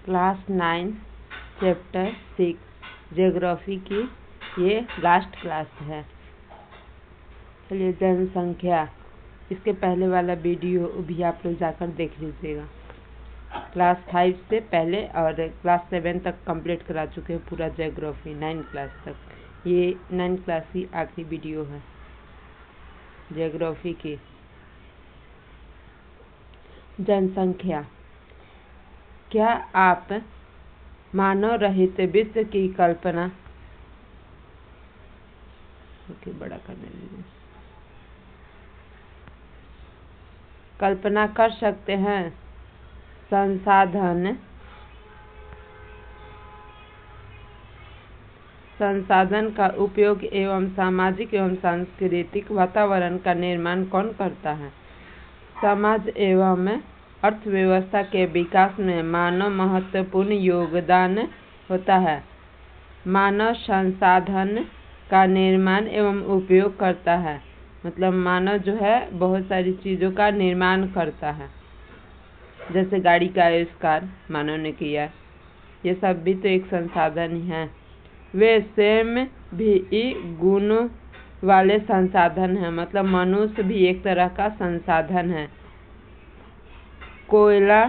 Class 9 chapter 6 geography की ये last class है। चलिए, जनसंख्या, इसके पहले वाला वीडियो भी आप लोग जाकर देख लीजिएगा। क्लास 5 से पहले और क्लास 7 तक कंप्लीट करा चुके हैं पूरा ज्योग्राफी 9 क्लास तक। ये 9 क्लास की आखिरी वीडियो है ज्योग्राफी की। जनसंख्या, क्या आप मानव रहित विश्व की कल्पना बड़ा करने दीजिए कल्पना कर सकते हैं? संसाधन का उपयोग एवं सामाजिक एवं सांस्कृतिक वातावरण का निर्माण कौन करता है? समाज एवं अर्थव्यवस्था के विकास में मानव महत्वपूर्ण योगदान होता है। मानव संसाधन का निर्माण एवं उपयोग करता है, मतलब मानव जो है बहुत सारी चीज़ों का निर्माण करता है। जैसे गाड़ी का आविष्कार मानव ने किया, ये सब भी तो एक संसाधन ही है। वे स्वयं भी गुणों वाले संसाधन हैं, मतलब मनुष्य भी एक तरह का संसाधन है। कोयला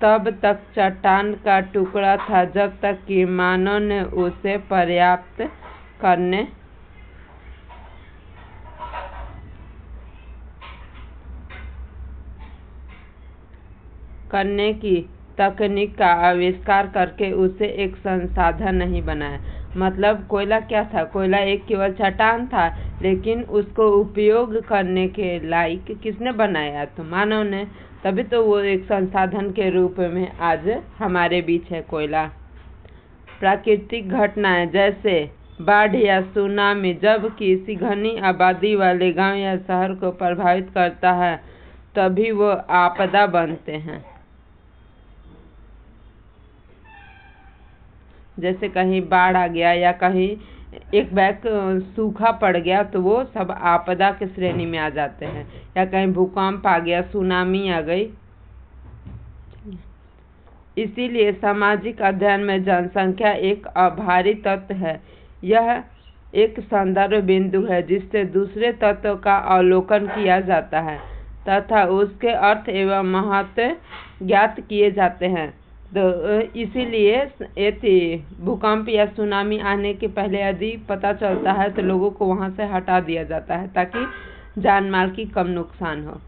तब तक चट्टान का टुकड़ा था जब तक कि मानव ने उसे पर्याप्त करने की तकनीक का आविष्कार करके उसे एक संसाधन नहीं बनाया। मतलब कोयला क्या था? कोयला एक केवल चट्टान था, लेकिन उसको उपयोग करने के लायक किसने बनाया? तो मानव ने। तभी तो वो एक संसाधन के रूप में आज हमारे बीच है कोयला। प्राकृतिक घटनाएं जैसे बाढ़ या सुनामी जब किसी घनी आबादी वाले गांव या शहर को प्रभावित करता है, तभी वो आपदा बनते हैं। जैसे कहीं बाढ़ आ गया या कहीं एक बैग सूखा पड़ गया, तो वो सब आपदा के श्रेणी में आ जाते हैं। या कहीं भूकंप आ गया, सुनामी आ गई। इसीलिए सामाजिक अध्ययन में जनसंख्या एक अभारी तत्व है। यह एक संदर्भ बिंदु है जिससे दूसरे तत्व का अवलोकन किया जाता है तथा उसके अर्थ एवं महत्व ज्ञात किए जाते हैं। तो इसीलिए भूकंप या सुनामी आने के पहले यदि पता चलता है तो लोगों को वहां से हटा दिया जाता है ताकि जान माल की कम नुकसान हो।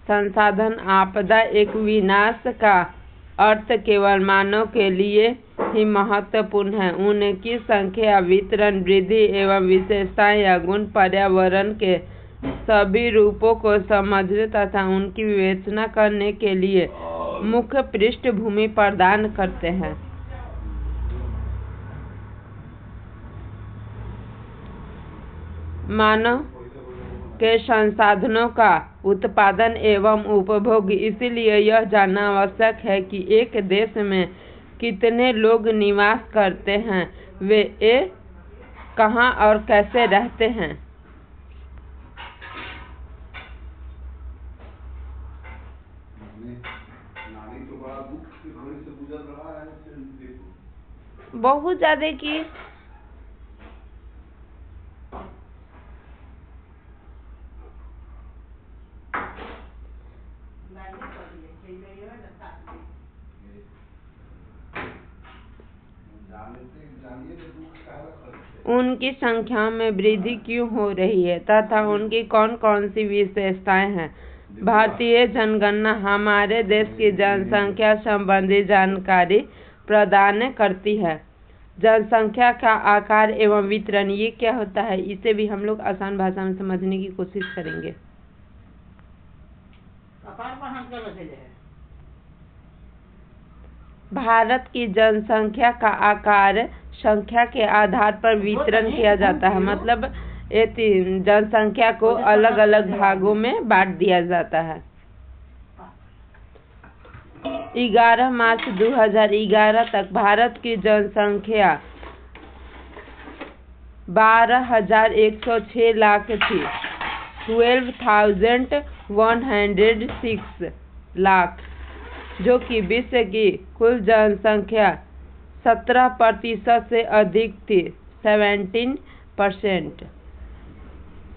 संसाधन आपदा एक विनाश का अर्थ केवल मानव के लिए ही महत्वपूर्ण है। उनकी संख्या, वितरण, वृद्धि एवं विशेषताएं या गुण पर्यावरण के सभी रूपों को समझने तथा उनकी विवेचना करने के लिए मुख्य पृष्ठभूमि प्रदान करते हैं। मानव के संसाधनों का उत्पादन एवं उपभोग। इसलिए यह जानना आवश्यक है कि एक देश में कितने लोग निवास करते हैं, वे कहाँ और कैसे रहते हैं। बहुत ज्यादा की उनकी संख्या में वृद्धि क्यों हो रही है तथा उनकी कौन कौन सी विशेषताएं हैं। भारतीय जनगणना हमारे देश की जनसंख्या संबंधी जानकारी प्रदान करती है। जनसंख्या का आकार एवं वितरण ये क्या होता है, इसे भी हम लोग आसान भाषा में समझने की कोशिश करेंगे। भारत की जनसंख्या का आकार संख्या के आधार पर वितरण किया जाता है। मतलब जनसंख्या को अलग अलग भागों में बांट दिया जाता है। 11 मार्च 2011 तक भारत की जनसंख्या 12,106 लाख थी। 12,106 लाख जो कि विश्व की कुल जनसंख्या 17% से अधिक थी, 17%।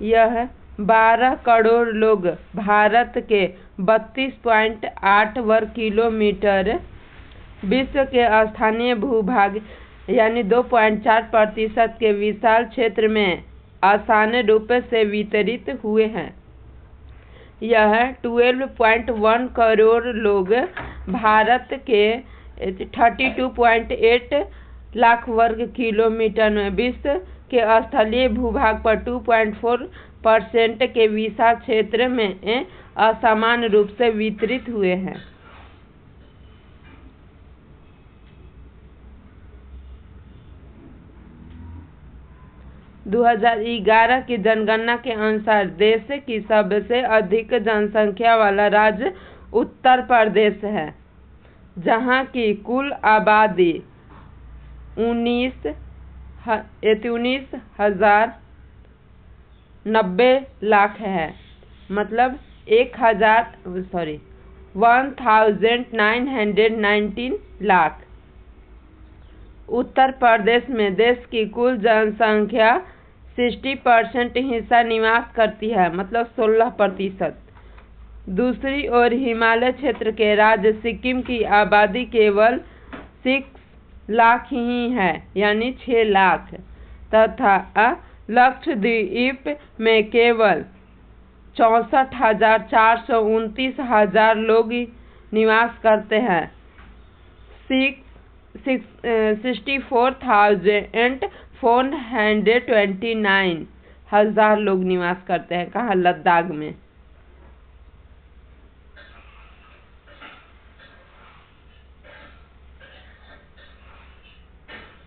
यह 12 करोड़ लोग भारत के 32.8 वर्ग किलोमीटर विश्व के स्थानीय भूभाग यानी 2.4% के विशाल क्षेत्र में आसान रूप से वितरित हुए हैं। यह 12.1 करोड़ लोग भारत के 32.8 लाख वर्ग किलोमीटर में विश्व के स्थलीय भूभाग पर 2.4% के विशाल क्षेत्र में असमान रूप से वितरित हुए हैं। - 2011 की जनगणना के अनुसार देश की सबसे अधिक जनसंख्या वाला राज्य उत्तर प्रदेश है, जहां की कुल आबादी 19,090 लाख है, मतलब 1919 लाख। उत्तर प्रदेश में देश की कुल जनसंख्या 60% हिस्सा निवास करती है, मतलब 16%। दूसरी ओर हिमालय क्षेत्र के राज्य सिक्किम की आबादी केवल 6 लाख ही है, यानी 6 लाख, तथा लक्षद्वीप में केवल 64,429 लोग निवास करते हैं। 64,429 लोग निवास करते हैं। कहाँ? लद्दाख में।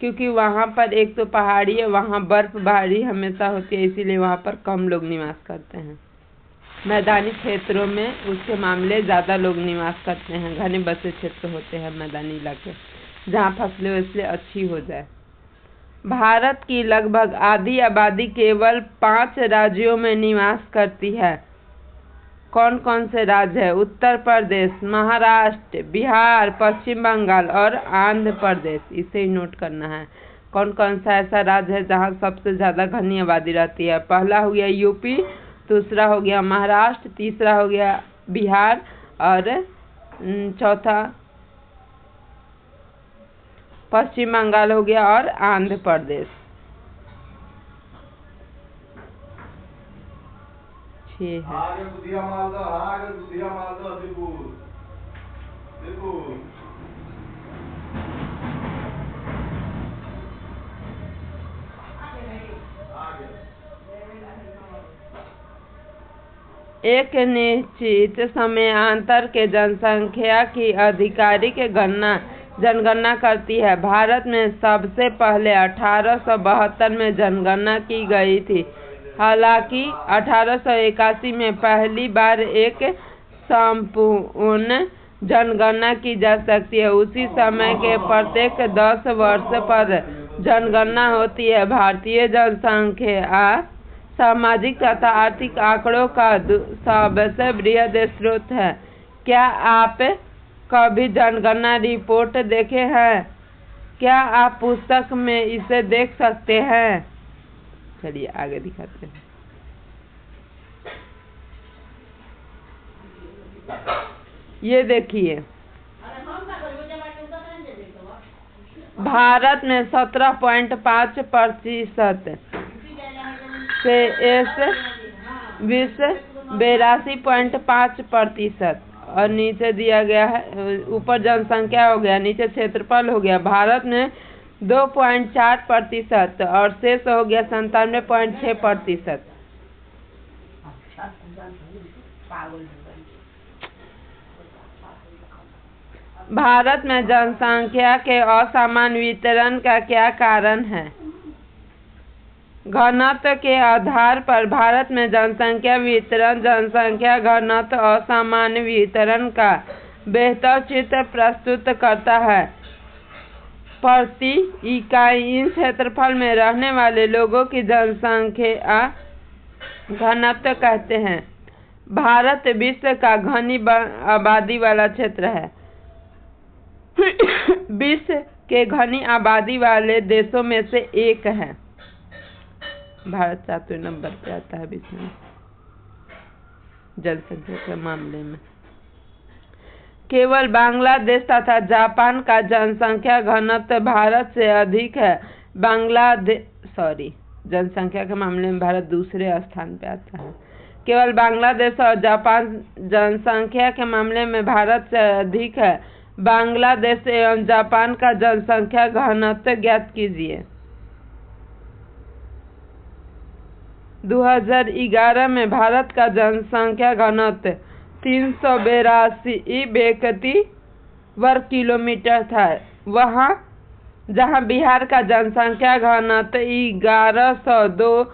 क्योंकि वहाँ पर एक तो पहाड़ी है, वहाँ बर्फबारी हमेशा होती है, इसीलिए वहाँ पर कम लोग निवास करते हैं। मैदानी क्षेत्रों में उसके मामले ज़्यादा लोग निवास करते हैं। घने बसे क्षेत्र होते हैं मैदानी इलाके, जहाँ फसलें अच्छी हो जाए। भारत की लगभग आधी आबादी केवल 5 राज्यों में निवास करती है। कौन कौन से राज्य है? उत्तर प्रदेश, महाराष्ट्र, बिहार, पश्चिम बंगाल और आंध्र प्रदेश। इसे ही नोट करना है। कौन कौन सा ऐसा राज्य है जहाँ सबसे ज़्यादा घनी आबादी रहती है? पहला हो गया यूपी, दूसरा हो गया महाराष्ट्र, तीसरा हो गया बिहार और चौथा पश्चिम बंगाल हो गया और आंध्र प्रदेश। 6 है। एक निश्चित समयांतर के जनसंख्या की आधिकारिक जनगणना करती है। भारत में सबसे पहले 1872 में जनगणना की गई थी। हालांकि 1881 में पहली बार एक संपूर्ण जनगणना की जा सकती है। उसी समय के प्रत्येक 10 वर्ष पर जनगणना होती है। भारतीय जनसंख्या सामाजिक तथा आर्थिक आंकड़ों का सबसे बृहद स्रोत है। क्या आप कभी जनगणना रिपोर्ट देखे हैं? क्या आप पुस्तक में इसे देख सकते हैं? चलिए आगे दिखाते हैं। ये देखिए, भारत में 17.5% से विश्व 82.5%। और नीचे दिया गया है, ऊपर जनसंख्या हो गया, नीचे क्षेत्रफल हो गया। भारत में 2.4% और शेष हो गया 97.6%। भारत में जनसंख्या के असमान वितरण का क्या कारण है? घनत्व के आधार पर भारत में जनसंख्या वितरण जनसंख्या घनत्व असमान वितरण का बेहतर चित्र प्रस्तुत करता है। प्रति इकाई इन क्षेत्रफल में रहने वाले लोगों की जनसंख्या घनत्व कहते हैं। भारत विश्व का घनी आबादी वाला क्षेत्र है। विश्व के घनी आबादी वाले देशों में से एक है। भारत 7वें नंबर पे आता है विश्व में जनसंख्या के मामले में। केवल बांग्लादेश तथा जापान का जनसंख्या घनत्व भारत से अधिक है। जनसंख्या के मामले में भारत दूसरे स्थान पे आता है। केवल बांग्लादेश और जापान जनसंख्या के मामले में भारत से अधिक है। बांग्लादेश एवं जापान का जनसंख्या घनत्व ज्ञात कीजिए। 2011 में भारत का जनसंख्या घनत्व 382 व्यक्ति वर्ग किलोमीटर था। वहाँ जहाँ बिहार का जनसंख्या घनत्व 1102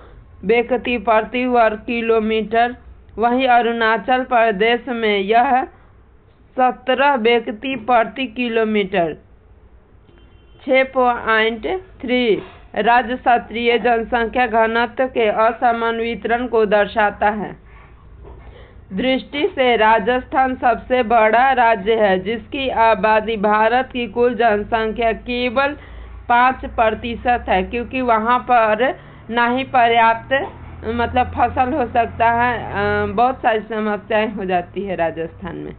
व्यक्ति प्रति वर्ग किलोमीटर, वहीं अरुणाचल प्रदेश में यह 17 व्यक्ति प्रति किलोमीटर 6.3 राज्य स्तरीय जनसंख्या घनत्व के असमान वितरण को दर्शाता है। दृष्टि से राजस्थान सबसे बड़ा राज्य है, जिसकी आबादी भारत की कुल जनसंख्या केवल 5% है, क्योंकि वहाँ पर ना ही पर्याप्त फसल हो सकता है। बहुत सारी समस्याएं हो जाती है राजस्थान में।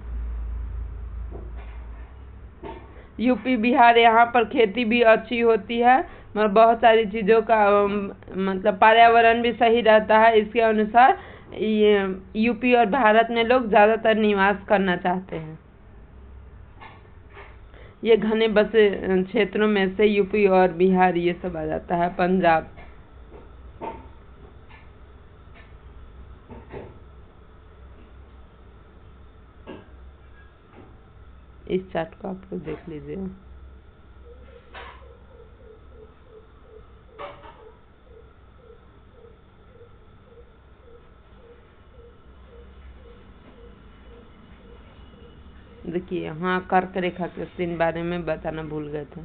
यूपी बिहार, यहाँ पर खेती भी अच्छी होती है, बहुत सारी चीज़ों का पर्यावरण भी सही रहता है। इसके अनुसार यूपी और भारत में लोग ज़्यादातर निवास करना चाहते हैं। ये घने बसे क्षेत्रों में से यूपी और बिहार ये सब आ जाता है, पंजाब। इस चार्ट को आप लोग देख लीजिए। देखिए यहाँ कर्क रेखा के बारे में बताना भूल गए थे।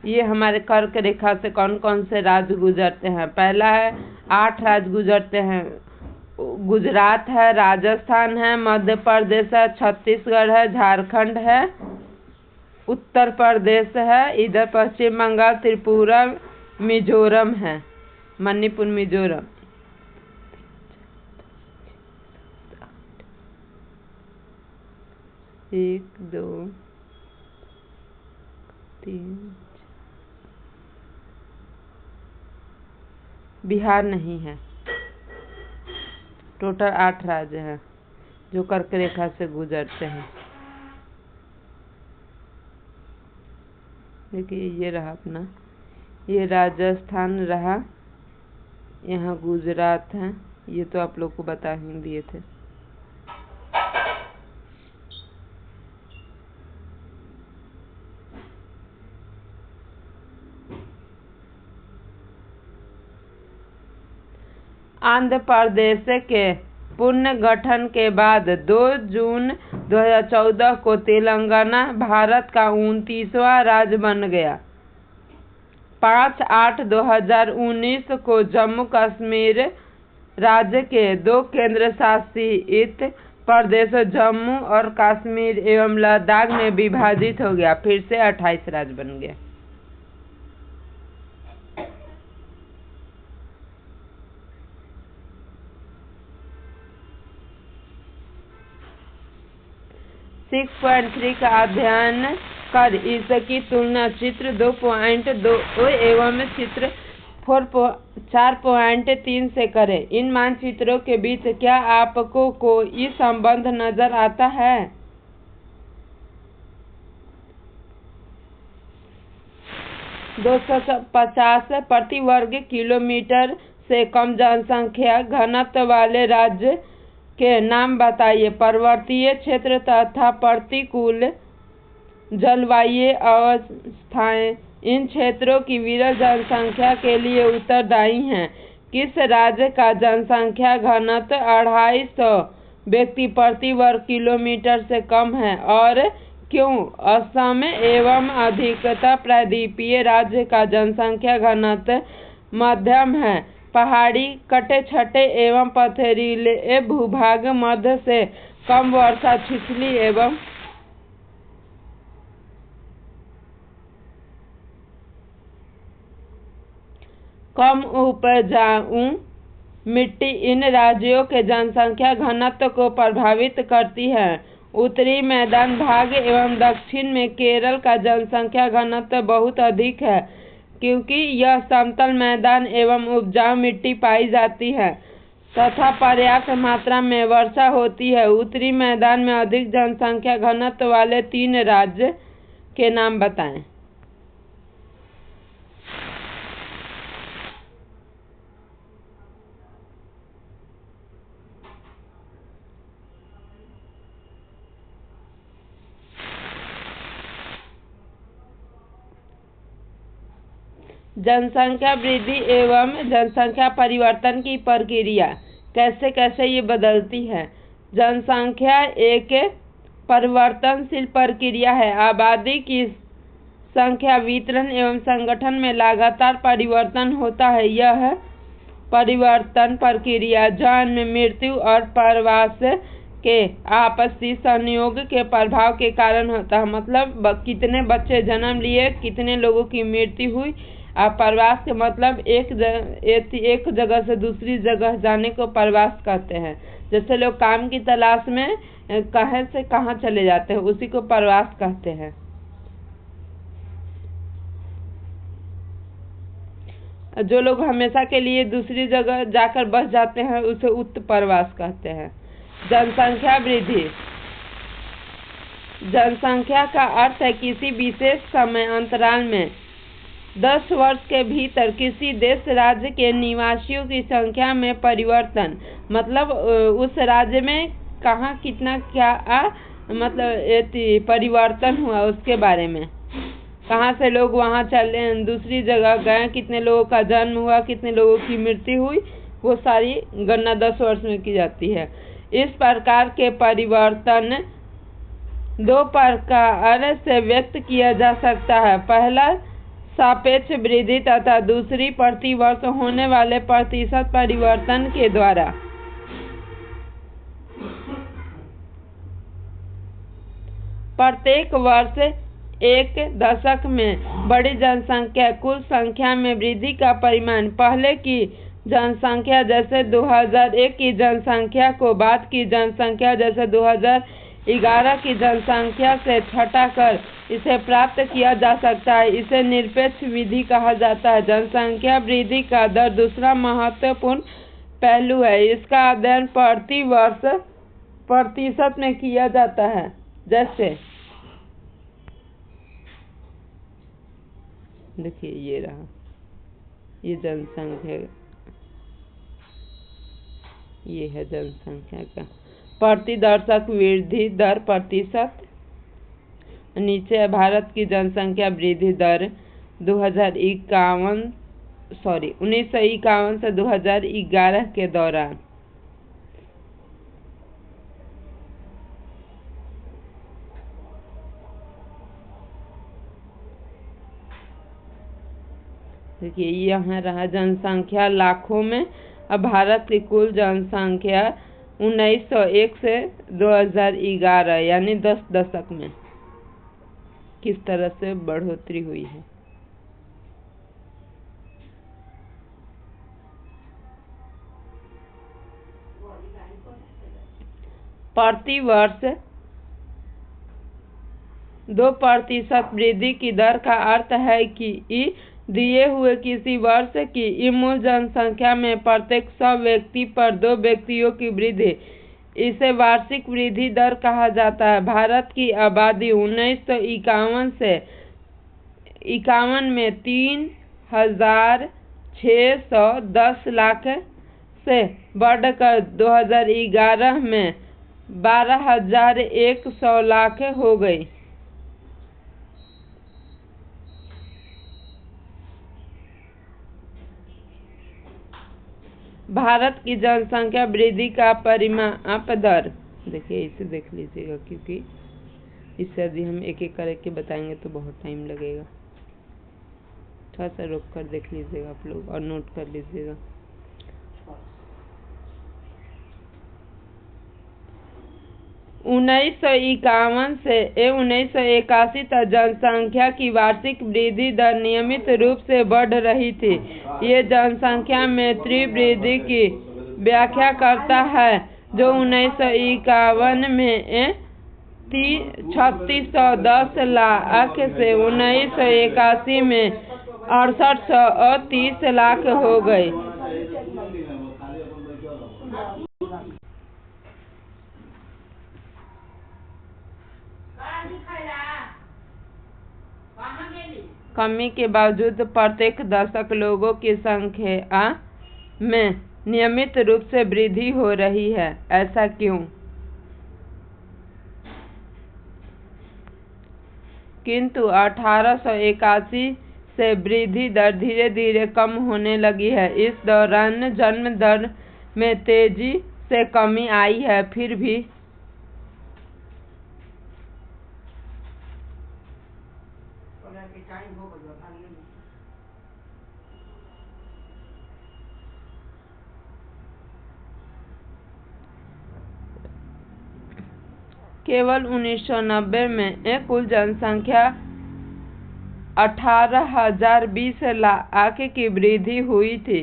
ये हमारे कर्क रेखा से कौन कौन से राज्य गुजरते हैं। पहला है 8 राज्य गुजरते हैं। गुजरात है, राजस्थान है, मध्य प्रदेश है, छत्तीसगढ़ है, झारखंड है, उत्तर प्रदेश है, इधर पश्चिम बंगाल, त्रिपुरा, मिजोरम है, मणिपुर, मिजोरम। 1 2 3 बिहार नहीं है। टोटल 8 राज्य हैं जो कर्क रेखा से गुजरते हैं। देखिए ये रहा अपना, ये राजस्थान रहा, यहाँ गुजरात है, ये तो आप लोग को बता ही दिए थे। आंध्र प्रदेश के पुनर्गठन के बाद 2 जून 2014 को तेलंगाना भारत का 29वां राज्य बन गया। 5/8/2019 को जम्मू कश्मीर राज्य के 2 केंद्र शासित प्रदेशों जम्मू और कश्मीर एवं लद्दाख में विभाजित हो गया। फिर से 28 राज्य बन गए। सिक्स 6.3 का अध्ययन कर इसकी तुलना चित्र 2.2 एवं चित्र 4.3 से करें। इन मानचित्रों के बीच क्या आपको कोई संबंध नजर आता है? (250 प्रति वर्ग किलोमीटर से कम जनसंख्या घनत्व वाले राज्य के नाम बताइए। पर्वतीय क्षेत्र तथा प्रतिकूल जलवायु अवस्थाएं इन क्षेत्रों की विरल जनसंख्या के लिए उत्तरदायी हैं। किस राज्य का जनसंख्या घनत्व 250 व्यक्ति प्रति वर्ग किलोमीटर से कम है और क्यों? असम एवं अधिकतर प्रायद्वीपीय राज्य का जनसंख्या घनत्व मध्यम है। पहाड़ी, कटे छटे एवं पथरीले भूभाग, मध्य से कम वर्षा, छिछली एवं कम उपजाऊ मिट्टी इन राज्यों के जनसंख्या घनत्व को प्रभावित करती है। उत्तरी मैदान भाग एवं दक्षिण में केरल का जनसंख्या घनत्व बहुत अधिक है, क्योंकि यह समतल मैदान एवं उपजाऊ मिट्टी पाई जाती है तथा पर्याप्त मात्रा में वर्षा होती है। उत्तरी मैदान में अधिक जनसंख्या घनत्व वाले 3 राज्य के नाम बताएं। जनसंख्या वृद्धि एवं जनसंख्या परिवर्तन की प्रक्रिया कैसे कैसे ये बदलती है। जनसंख्या एक परिवर्तनशील प्रक्रिया है। आबादी की संख्या, वितरण एवं संगठन में लगातार परिवर्तन होता है। यह परिवर्तन प्रक्रिया जन्म, मृत्यु और प्रवास के आपसी संयोग के प्रभाव के कारण होता है। मतलब कितने बच्चे जन्म लिए, कितने लोगों की मृत्यु हुई। प्रवास के मतलब एक जगह से दूसरी जगह जाने को प्रवास कहते हैं। जैसे लोग काम की तलाश में कहीं से कहाँ चले जाते हैं, उसी को प्रवास कहते हैं। जो लोग हमेशा के लिए दूसरी जगह जाकर बस जाते हैं, उसे उत्प्रवास कहते हैं। जनसंख्या वृद्धि। जनसंख्या का अर्थ है किसी विशेष समय अंतराल में 10 वर्ष के भीतर किसी देश राज्य के निवासियों की संख्या में परिवर्तन। मतलब उस राज्य में कहाँ कितना क्या मतलब परिवर्तन हुआ, उसके बारे में। कहाँ से लोग वहाँ चले, दूसरी जगह गए, कितने लोगों का जन्म हुआ, कितने लोगों की मृत्यु हुई, वो सारी गणना 10 वर्ष में की जाती है। इस प्रकार के परिवर्तन 2 प्रकार से व्यक्त किया जा सकता है। पहला सापेक्ष वृद्धि तथा दूसरी प्रति वर्ष होने वाले प्रतिशत परिवर्तन के द्वारा। प्रत्येक वर्ष एक दशक में बड़ी जनसंख्या कुल संख्या में वृद्धि का परिमाण पहले की जनसंख्या जैसे 2001 की जनसंख्या को बाद की जनसंख्या जैसे 2011 की जनसंख्या से घटाकर इसे प्राप्त किया जा सकता है। इसे निरपेक्ष वृद्धि कहा जाता है। जनसंख्या वृद्धि का दर दूसरा महत्वपूर्ण पहलू है। इसका अध्ययन प्रति वर्ष प्रतिशत में किया जाता है। जैसे देखिए, ये रहा, ये जनसंख्या, ये है जनसंख्या का प्रति दशक वृद्धि दर प्रतिशत। नीचे है भारत की जनसंख्या वृद्धि दर 1951 से 2011 के दौरान। देखिए, यहाँ रहा जनसंख्या लाखों में। अब भारत की कुल जनसंख्या 1901 से 2011 यानी 10 दशक में किस तरह से बढ़ोतरी हुई है। प्रति वर्ष 2% वृद्धि की दर का अर्थ है कि दिए हुए किसी वर्ष की मूल जनसंख्या में प्रत्येक 100 व्यक्ति पर 2 व्यक्तियों की वृद्धि, इसे वार्षिक वृद्धि दर कहा जाता है। भारत की आबादी 1951 से 51 में 3,610 लाख से बढ़कर 2011 में 12,100 लाख हो गई। भारत की जनसंख्या वृद्धि का परिमाप दर, देखिए इसे देख लीजिएगा, क्योंकि इससे यदि हम एक एक करके बताएंगे तो बहुत टाइम लगेगा। थोड़ा सा रोक कर देख लीजिएगा आप लोग और नोट कर लीजिएगा। 1951 से 1981 तक जनसंख्या की वार्षिक वृद्धि दर नियमित रूप से बढ़ रही थी। ये जनसंख्या में तीव्र वृद्धि की व्याख्या करता है, जो 1951 में 3610 लाख से 1981 में 6830 लाख हो गई। कमी के बावजूद प्रत्येक दशक लोगों की संख्या में नियमित रूप से वृद्धि हो रही है। ऐसा क्यों? किंतु 1881 से वृद्धि दर धीरे धीरे कम होने लगी है। इस दौरान जन्म दर में तेजी से कमी आई है। फिर भी केवल 1990 में कुल जनसंख्या 18,020 लाख की वृद्धि हुई थी।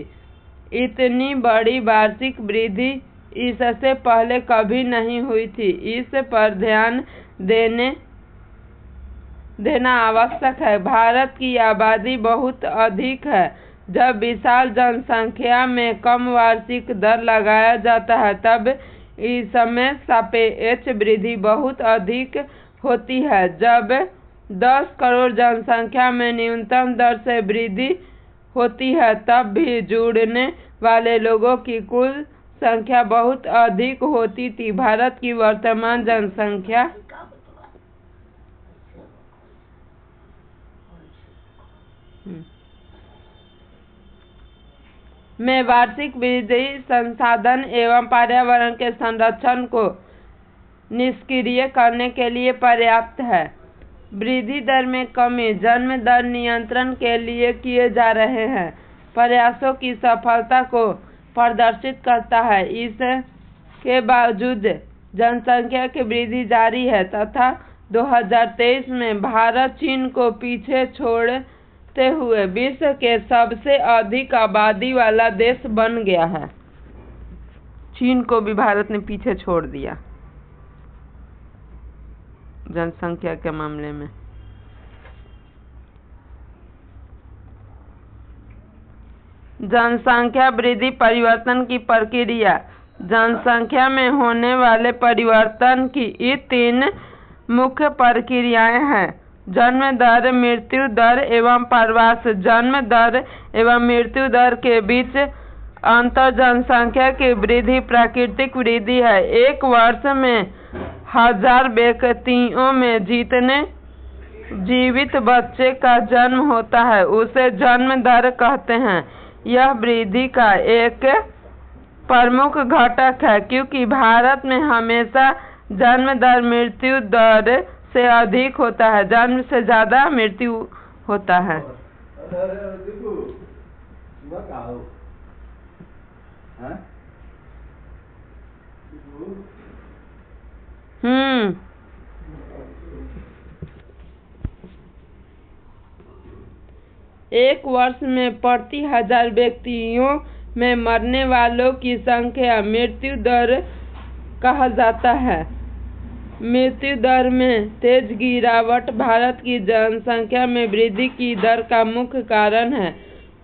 इतनी बड़ी वार्षिक वृद्धि इससे पहले कभी नहीं हुई थी। इस पर ध्यान देना आवश्यक है। भारत की आबादी बहुत अधिक है। जब विशाल जनसंख्या में कम वार्षिक दर लगाया जाता है, तब इसमें सापेक्ष वृद्धि बहुत अधिक होती है। जब 10 करोड़ जनसंख्या में न्यूनतम दर से वृद्धि होती है, तब भी जुड़ने वाले लोगों की कुल संख्या बहुत अधिक होती थी। भारत की वर्तमान जनसंख्या में वार्षिक वृद्धि संसाधन एवं पर्यावरण के संरक्षण को निष्क्रिय करने के लिए पर्याप्त है। वृद्धि दर में कमी जन्म दर नियंत्रण के लिए किए जा रहे हैं प्रयासों की सफलता को प्रदर्शित करता है। इसके बावजूद जनसंख्या की वृद्धि जारी है तथा 2023 में भारत चीन को पीछे छोड़ते हुए विश्व के सबसे अधिक आबादी वाला देश बन गया है। चीन को भी भारत ने पीछे छोड़ दिया जनसंख्या के मामले में। जनसंख्या वृद्धि परिवर्तन की प्रक्रिया। जनसंख्या में होने वाले परिवर्तन की ये 3 मुख्य प्रक्रियाएं हैं: जन्म दर, मृत्यु दर एवं प्रवास। जन्म दर एवं मृत्यु दर के बीच अंतर जनसंख्या की वृद्धि प्राकृतिक वृद्धि है। एक वर्ष में 1000 व्यक्तियों में जितने जीवित बच्चे का जन्म होता है, उसे जन्म दर कहते हैं। यह वृद्धि का एक प्रमुख घटक है, क्योंकि भारत में हमेशा जन्म दर मृत्यु दर से अधिक होता है। जन्म से ज्यादा मृत्यु होता है। एक वर्ष में प्रति 1000 व्यक्तियों में मरने वालों की संख्या मृत्यु दर कहा जाता है। मृत्यु दर में तेज गिरावट भारत की जनसंख्या में वृद्धि की दर का मुख्य कारण है।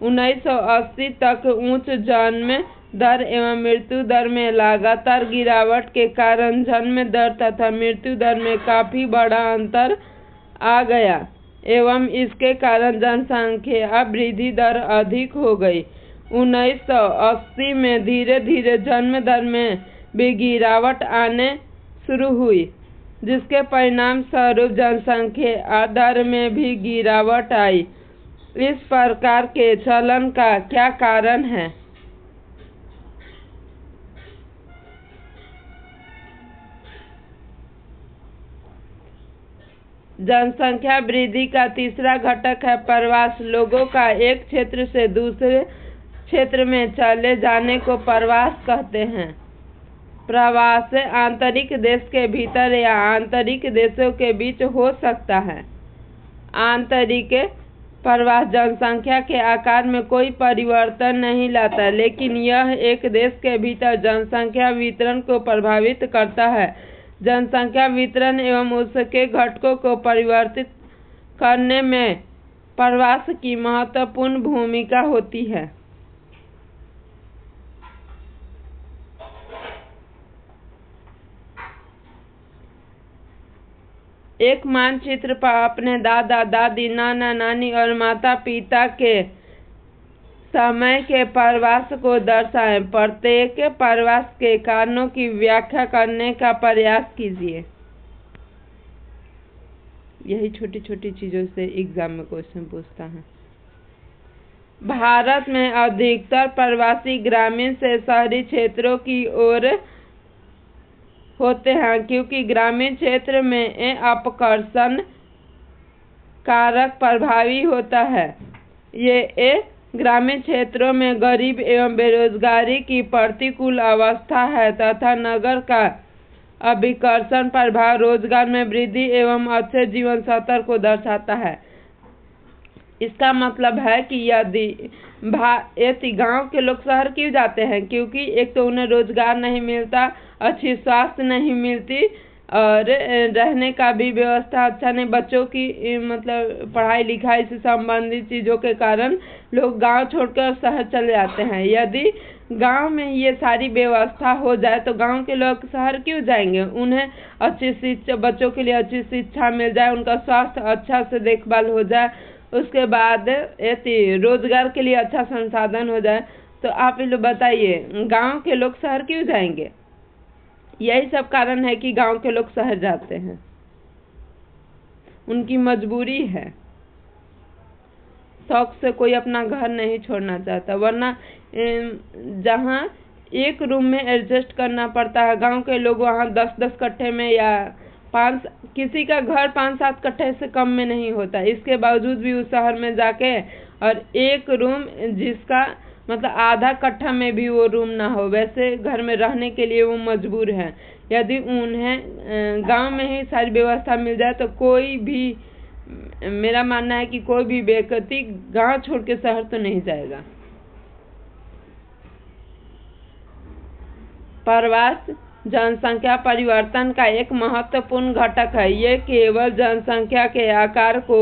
1980 तक उच्च जन्म दर एवं मृत्यु दर में लगातार गिरावट के कारण जन्म दर तथा मृत्यु दर में काफी बड़ा अंतर आ गया एवं इसके कारण जनसंख्या वृद्धि दर अधिक हो गई। 1980 में धीरे धीरे जन्म दर में भी गिरावट आने शुरू हुई, जिसके परिणाम स्वरूप जनसंख्या दर में भी गिरावट आई। इस प्रकार के चलन का क्या कारण है? जनसंख्या वृद्धि का तीसरा घटक है प्रवास। लोगों का एक क्षेत्र से दूसरे क्षेत्र में चले जाने को प्रवास कहते हैं। प्रवास आंतरिक देश के भीतर या आंतरिक देशों के बीच हो सकता है। आंतरिक प्रवास जनसंख्या के आकार में कोई परिवर्तन नहीं लाता, लेकिन यह एक देश के भीतर जनसंख्या वितरण को प्रभावित करता है। जनसंख्या वितरण एवं उसके घटकों को परिवर्तित करने में प्रवास की महत्वपूर्ण भूमिका होती है। एक मानचित्र पर अपने दादा दादी, नाना नानी और माता पिता के समय के प्रवास को दर्शाएं। प्रत्येक प्रवास के कारणों की व्याख्या करने का प्रयास कीजिए। यही छोटी छोटी चीजों से एग्जाम में क्वेश्चन पूछता है। भारत में अधिकतर प्रवासी ग्रामीण से शहरी क्षेत्रों की ओर होते हैं, क्योंकि ग्रामीण क्षेत्र में अपकर्षण कारक प्रभावी होता है। ये ग्रामीण क्षेत्रों में गरीब एवं बेरोजगारी की प्रतिकूल अवस्था है तथा नगर का अभिकर्षण प्रभाव रोजगार में वृद्धि एवं अच्छे जीवन स्तर को दर्शाता है। इसका मतलब है कि यदि गांव के लोग शहर क्यों जाते हैं, क्योंकि एक तो उन्हें रोजगार नहीं मिलता, अच्छी स्वास्थ्य नहीं मिलती और रहने का भी व्यवस्था अच्छा नहीं। बच्चों की मतलब पढ़ाई लिखाई से संबंधित चीज़ों के कारण लोग गांव छोड़कर शहर चले जाते हैं। यदि गांव में ये सारी व्यवस्था हो जाए तो गांव के लोग शहर क्यों जाएंगे? उन्हें अच्छी शिक्षा, बच्चों के लिए अच्छी शिक्षा मिल जाए, उनका स्वास्थ्य अच्छा से देखभाल हो जाए, उसके बाद यदि रोजगार के लिए अच्छा संसाधन हो जाए, तो आप लोग बताइए गांव के लोग शहर क्यों जाएंगे? यही सब कारण है कि गांव के लोग शहर जाते हैं, उनकी मजबूरी है। शौक से कोई अपना घर नहीं छोड़ना चाहता, वरना जहाँ एक रूम में एडजस्ट करना पड़ता है, गांव के लोग वहाँ 10-10 कट्ठे में या किसी का घर 5-7 कट्ठे से कम में नहीं होता। इसके बावजूद भी उस शहर में जाके और एक रूम जिसका मतलब आधा कट्ठा में भी वो रूम ना हो, वैसे घर में रहने के लिए वो मजबूर है। यदि उन्हें गांव में ही सारी व्यवस्था मिल जाए तो कोई भी, मेरा मानना है कि कोई भी व्यक्ति गांव छोड़ के शहर तो नहीं जाएगा। प्रवास जनसंख्या परिवर्तन का एक महत्वपूर्ण घटक है। ये केवल जनसंख्या के आकार को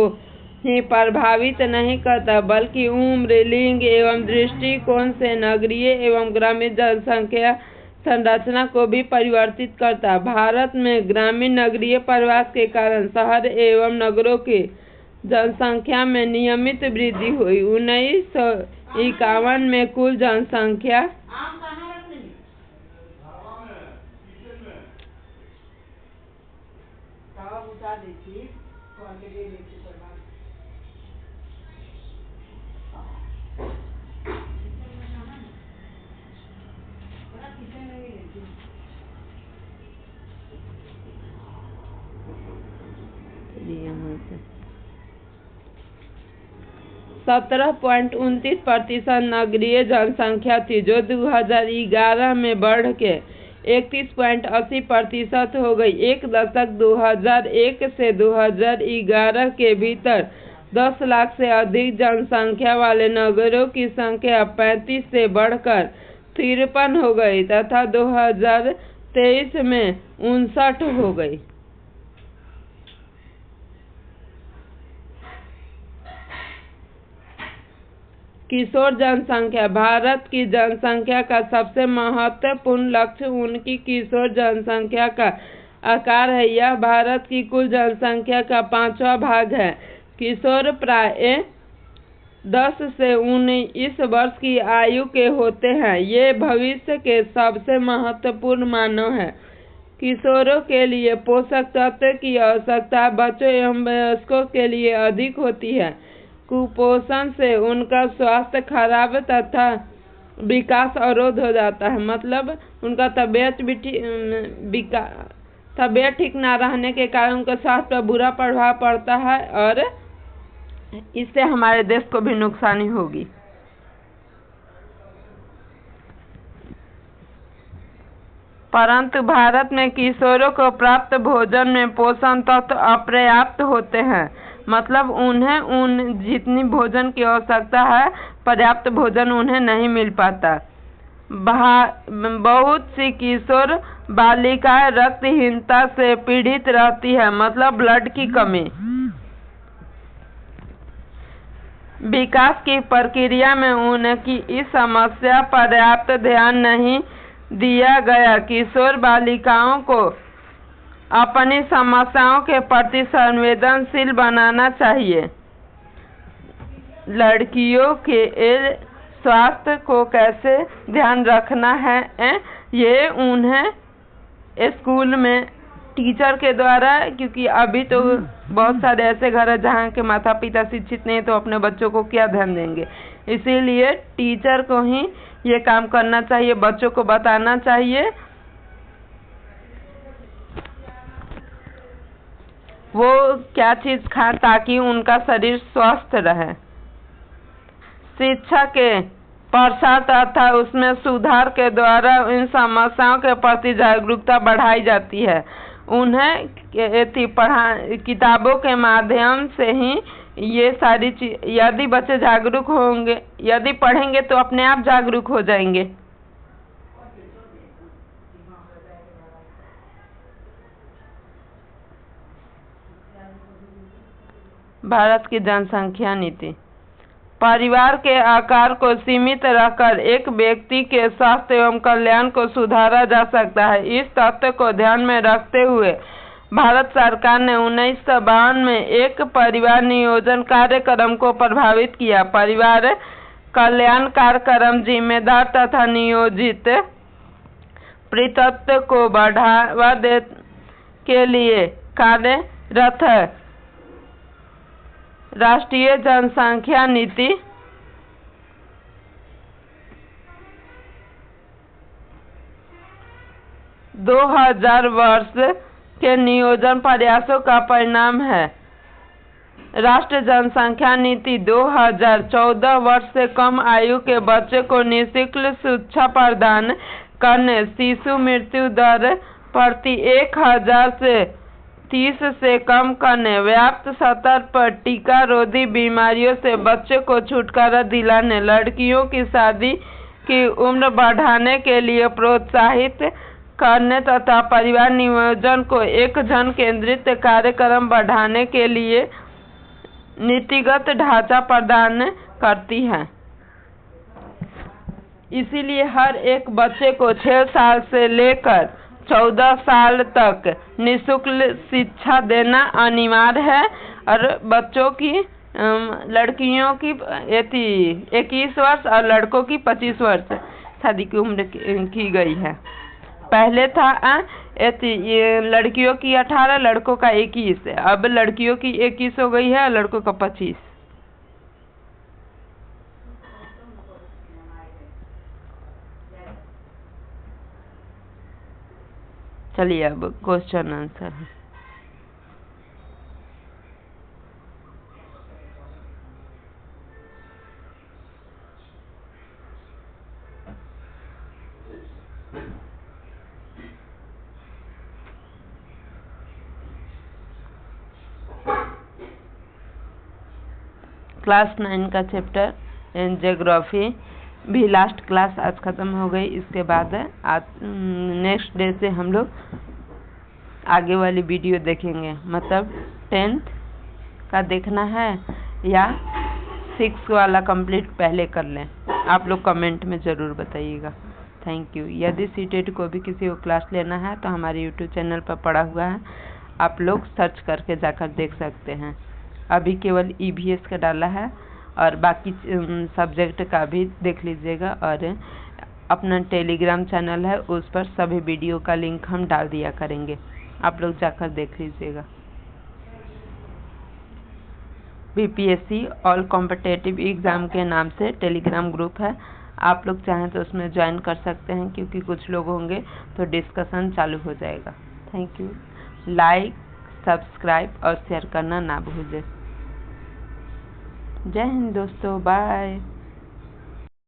ही प्रभावित नहीं करता, बल्कि उम्र, लिंग एवं दृष्टिकोण से नगरीय एवं ग्रामीण जनसंख्या संरचना को भी परिवर्तित करता। भारत में ग्रामीण नगरीय प्रवास के कारण शहर एवं नगरों की जनसंख्या में नियमित वृद्धि हुई। 1951 में कुल जनसंख्या यहाँ से 17.29% नगरीय जनसंख्या थी, जो 2011 में बढ़ के 31.80% हो गई। एक दशक 2001 से 2011 के भीतर 10 लाख से अधिक जनसंख्या वाले नगरों की संख्या 35 से बढ़कर 53 हो गई तथा 2023 में 59 हो गई। किशोर जनसंख्या भारत की जनसंख्या का सबसे महत्वपूर्ण लक्ष्य उनकी किशोर जनसंख्या का आकार है। यह भारत की कुल जनसंख्या का 5वां भाग है। किशोर प्राय 10 से 19 वर्ष की आयु के होते हैं। ये भविष्य के सबसे महत्वपूर्ण मानव है। किशोरों के लिए पोषक तत्व की आवश्यकता बच्चों एवं वयस्कों के लिए अधिक होती है। कुपोषण से उनका स्वास्थ्य खराब तथा विकास अवरोध हो जाता है, मतलब उनका तबीयत ठीक ना रहने के कारण उनका स्वास्थ्य पर बुरा प्रभाव पड़ता है और इससे हमारे देश को भी नुकसानी होगी। परंतु भारत में किशोरों को प्राप्त भोजन में पोषण तत्व अपर्याप्त होते हैं। मतलब उन्हें जितनी भोजन की आवश्यकता है पर्याप्त भोजन उन्हें नहीं मिल पाता। बहुत सी किशोर बालिकाएं रक्तहीनता से पीड़ित रहती है, मतलब ब्लड की कमी। विकास की प्रक्रिया में उनकी इस समस्या पर पर्याप्त ध्यान नहीं दिया गया। किशोर बालिकाओं को अपनी समस्याओं के प्रति संवेदनशील बनाना चाहिए। लड़कियों के स्वास्थ्य को कैसे ध्यान रखना है, ये उन्हें स्कूल में टीचर के द्वारा, क्योंकि अभी तो बहुत सारे ऐसे घर हैं जहाँ के माता पिता शिक्षित नहीं, तो अपने बच्चों को क्या ध्यान देंगे। इसीलिए टीचर को ही ये काम करना चाहिए, बच्चों को बताना चाहिए वो क्या चीज़ खाएं ताकि उनका शरीर स्वस्थ रहे। शिक्षा के प्रसार तथा उसमें सुधार के द्वारा इन समस्याओं के प्रति जागरूकता बढ़ाई जाती है। उन्हें किताबों के माध्यम से ही ये सारी चीज, यदि बच्चे जागरूक होंगे, यदि पढ़ेंगे तो अपने आप जागरूक हो जाएंगे। भारत की जनसंख्या नीति। परिवार के आकार को सीमित रखकर एक व्यक्ति के स्वास्थ्य एवं कल्याण को सुधारा जा सकता है। इस तथ्य को ध्यान में रखते हुए भारत सरकार ने 1952 में एक परिवार नियोजन कार्यक्रम को प्रभावित किया। परिवार कल्याण कार्यक्रम जिम्मेदार तथा नियोजित पितृत्व को बढ़ावा देने के लिए कार्यरत है। राष्ट्रीय जनसंख्या नीति 2000 वर्ष के नियोजन प्रयासों का परिणाम है। राष्ट्रीय जनसंख्या नीति 2014 वर्ष से कम आयु के बच्चे को निःशुल्क शिक्षा प्रदान करने, शिशु मृत्यु दर प्रति 1000 से 30 से कम करने, व्याप्त स्तर पर टीका रोधी बीमारियों से बच्चे को छुटकारा दिलाने, लड़कियों की शादी की उम्र बढ़ाने के लिए प्रोत्साहित करने तथा परिवार नियोजन को एक जन केंद्रित कार्यक्रम बढ़ाने के लिए नीतिगत ढांचा प्रदान करती है। इसीलिए हर एक बच्चे को 6 साल से लेकर 14 साल तक निःशुल्क शिक्षा देना अनिवार्य है। और बच्चों की लड़कियों की 21 वर्ष और लड़कों की 25 वर्ष शादी की उम्र की गई है। पहले था लड़कियों की 18, लड़कों का 21, अब लड़कियों की 21 हो गई है और लड़कों का 25। चलिए अब क्वेश्चन आंसर है। क्लास 9 का चैप्टर ज्योग्राफी भी लास्ट क्लास आज ख़त्म हो गई। इसके बाद आज नेक्स्ट डे से हम लोग आगे वाली वीडियो देखेंगे। मतलब 10th का देखना है या 6 वाला कंप्लीट पहले कर लें, आप लोग कमेंट में ज़रूर बताइएगा। Thank you. यदि सीटेट को भी किसी को क्लास लेना है तो हमारे यूट्यूब चैनल पर पड़ा हुआ है, आप लोग सर्च करके जाकर देख सकते हैं। अभी केवल EVS का डाला है और बाकी सब्जेक्ट का भी देख लीजिएगा। और अपना टेलीग्राम चैनल है, उस पर सभी वीडियो का लिंक हम डाल दिया करेंगे, आप लोग जाकर देख लीजिएगा। BPSC ऑल कॉम्पिटिटिव एग्ज़ाम के नाम से टेलीग्राम ग्रुप है, आप लोग चाहें तो उसमें ज्वाइन कर सकते हैं, क्योंकि कुछ लोग होंगे तो डिस्कशन चालू हो जाएगा। Thank you. लाइक, सब्सक्राइब और शेयर करना ना भूलें। जय हिंद दोस्तों, बाय।